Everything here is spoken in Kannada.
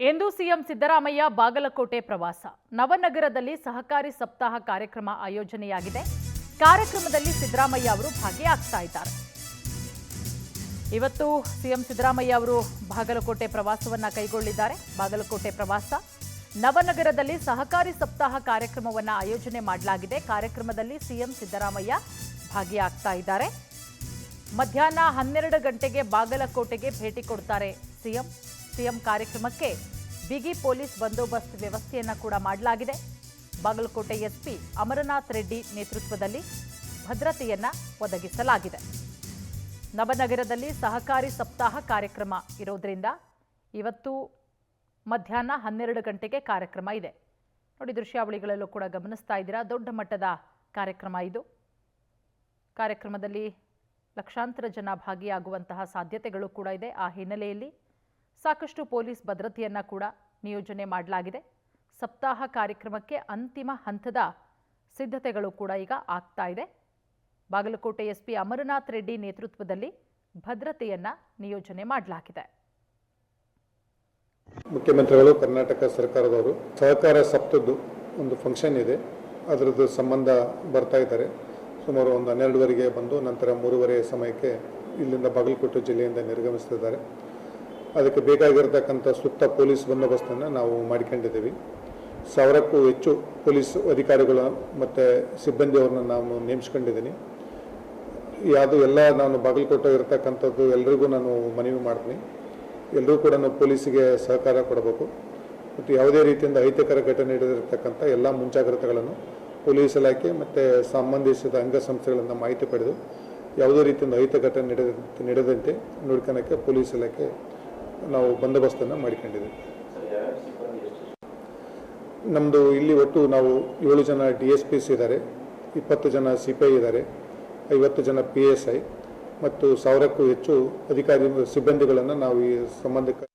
ಎಂದು ಸಿಎಂ ಸಿದ್ದರಾಮಯ್ಯ ಬಾಗಲಕೋಟೆ ಪ್ರವಾಸ. ನವನಗರದಲ್ಲಿ ಸಹಕಾರಿ ಸಪ್ತಾಹ ಕಾರ್ಯಕ್ರಮ ಆಯೋಜನೆಯಾಗಿದೆ. ಕಾರ್ಯಕ್ರಮದಲ್ಲಿ ಸಿದ್ದರಾಮಯ್ಯ ಅವರು ಭಾಗಿಯಾಗ್ತಾ ಇದ್ದಾರೆ. ಇವತ್ತು ಸಿಎಂ ಸಿದ್ದರಾಮಯ್ಯ ಅವರು ಬಾಗಲಕೋಟೆ ಪ್ರವಾಸವನ್ನ ಕೈಗೊಳ್ಳಿದ್ದಾರೆ. ಬಾಗಲಕೋಟೆ ಪ್ರವಾಸ ನವನಗರದಲ್ಲಿ ಸಹಕಾರಿ ಸಪ್ತಾಹ ಕಾರ್ಯಕ್ರಮವನ್ನ ಆಯೋಜನೆ ಮಾಡಲಾಗಿದೆ. ಕಾರ್ಯಕ್ರಮದಲ್ಲಿ ಸಿಎಂ ಸಿದ್ದರಾಮಯ್ಯ ಭಾಗಿಯಾಗ್ತಾ ಇದ್ದಾರೆ. ಮಧ್ಯಾಹ್ನ 12 ಗಂಟೆಗೆ ಬಾಗಲಕೋಟೆಗೆ ಭೇಟಿ ಕೊಡ್ತಾರೆ ಸಿಎಂ ಕಾರ್ಯಕ್ರಮಕ್ಕೆ ಬಿಗಿ ಪೊಲೀಸ್ ಬಂದೋಬಸ್ತ್ ವ್ಯವಸ್ಥೆಯನ್ನ ಕೂಡ ಮಾಡಲಾಗಿದೆ. ಬಾಗಲಕೋಟೆ ಎಸ್ಪಿ ಅಮರನಾಥ್ ರೆಡ್ಡಿ ನೇತೃತ್ವದಲ್ಲಿ ಭದ್ರತೆಯನ್ನ ಒದಗಿಸಲಾಗಿದೆ. ನವನಗರದಲ್ಲಿ ಸಹಕಾರಿ ಸಪ್ತಾಹ ಕಾರ್ಯಕ್ರಮ ಇರೋದ್ರಿಂದ ಇವತ್ತು ಮಧ್ಯಾಹ್ನ 12 ಗಂಟೆಗೆ ಕಾರ್ಯಕ್ರಮ ಇದೆ. ನೋಡಿ, ದೃಶ್ಯಾವಳಿಗಳಲ್ಲೂ ಕೂಡ ಗಮನಿಸ್ತಾ ಇದ್ದೀರಾ. ದೊಡ್ಡ ಮಟ್ಟದ ಕಾರ್ಯಕ್ರಮ ಇದು. ಕಾರ್ಯಕ್ರಮದಲ್ಲಿ ಲಕ್ಷಾಂತರ ಜನ ಭಾಗಿಯಾಗುವಂತಹ ಸಾಧ್ಯತೆಗಳು ಕೂಡ ಇದೆ. ಆ ಹಿನ್ನೆಲೆಯಲ್ಲಿ ಸಾಕಷ್ಟು ಪೊಲೀಸ್ ಭದ್ರತೆಯನ್ನ ಕೂಡ ನಿಯೋಜನೆ ಮಾಡಲಾಗಿದೆ. ಸಪ್ತಾಹ ಕಾರ್ಯಕ್ರಮಕ್ಕೆ ಅಂತಿಮ ಹಂತದ ಸಿದ್ಧತೆಗಳು ಕೂಡ ಈಗ ಆಗ್ತಾ ಇದೆ. ಬಾಗಲಕೋಟೆ ಎಸ್ಪಿ ಅಮರನಾಥ್ ರೆಡ್ಡಿ ನೇತೃತ್ವದಲ್ಲಿ ಭದ್ರತೆಯನ್ನ ನಿಯೋಜನೆ ಮಾಡಲಾಗಿದೆ. ಮುಖ್ಯಮಂತ್ರಿಗಳು, ಕರ್ನಾಟಕ ಸರ್ಕಾರದವರು ಸಹಕಾರ ಸಪ್ತದ್ದು ಒಂದು ಫಂಕ್ಷನ್ ಇದೆ, ಅದರದ್ದು ಸಂಬಂಧ ಬರ್ತಾ ಇದ್ದಾರೆ. ಸುಮಾರು ಒಂದು 12ವರೆಗೆ ಬಂದು ನಂತರ 3:30 ಸಮಯಕ್ಕೆ ಇಲ್ಲಿಂದ ಬಾಗಲಕೋಟೆ ಜಿಲ್ಲೆಯಿಂದ ನಿರ್ಗಮಿಸ್ತಿದ್ದಾರೆ. ಅದಕ್ಕೆ ಬೇಕಾಗಿರತಕ್ಕಂಥ ಸೂಕ್ತ ಪೊಲೀಸ್ ಬಂದೋಬಸ್ತನ್ನು ನಾವು ಮಾಡಿಕೊಂಡಿದ್ದೀವಿ. 1000ಕ್ಕೂ ಹೆಚ್ಚು ಪೊಲೀಸ್ ಅಧಿಕಾರಿಗಳು ಮತ್ತು ಸಿಬ್ಬಂದಿಯವ್ರನ್ನ ನಾನು ನೇಮಿಸ್ಕೊಂಡಿದ್ದೀನಿ. ಯಾವುದು ಎಲ್ಲ ನಾನು ಬಾಗಲಕೋಟೆ ಇರತಕ್ಕಂಥದ್ದು ಎಲ್ರಿಗೂ ನಾನು ಮನವಿ ಮಾಡ್ತೀನಿ. ಎಲ್ಲರೂ ಕೂಡ ಪೊಲೀಸಿಗೆ ಸಹಕಾರ ಕೊಡಬೇಕು ಮತ್ತು ಯಾವುದೇ ರೀತಿಯಿಂದ ಅಹಿತಕರ ಘಟನೆ ನಡೆದಿರತಕ್ಕಂಥ ಎಲ್ಲ ಮುಂಜಾಗ್ರತೆಗಳನ್ನು ಪೊಲೀಸ್ ಇಲಾಖೆ ಮತ್ತು ಸಂಬಂಧಿಸಿದ ಅಂಗಸಂಸ್ಥೆಗಳಿಂದ ಮಾಹಿತಿ ಪಡೆದು ಯಾವುದೇ ರೀತಿಯಿಂದ ಅಹಿತ ಘಟನೆ ನಡೆದಂತೆ ನೋಡ್ಕೊಳ್ಳೋಕ್ಕೆ ಪೊಲೀಸ್ ಇಲಾಖೆ ನಾವು ಬಂದೋಬಸ್ತನ್ನು ಮಾಡಿಕೊಂಡಿದ್ದೀವಿ. ನಮ್ಮದು ಇಲ್ಲಿ ಒಟ್ಟು ನಾವು 7 ಜನ DSPs ಇದ್ದಾರೆ, 20 ಜನ CPI ಇದ್ದಾರೆ, 50 ಜನ PSI ಮತ್ತು 1000ಕ್ಕೂ ಹೆಚ್ಚು ಅಧಿಕಾರಿ ಸಿಬ್ಬಂದಿಗಳನ್ನು ನಾವು ಈ ಸಂಬಂಧಕ್ಕೆ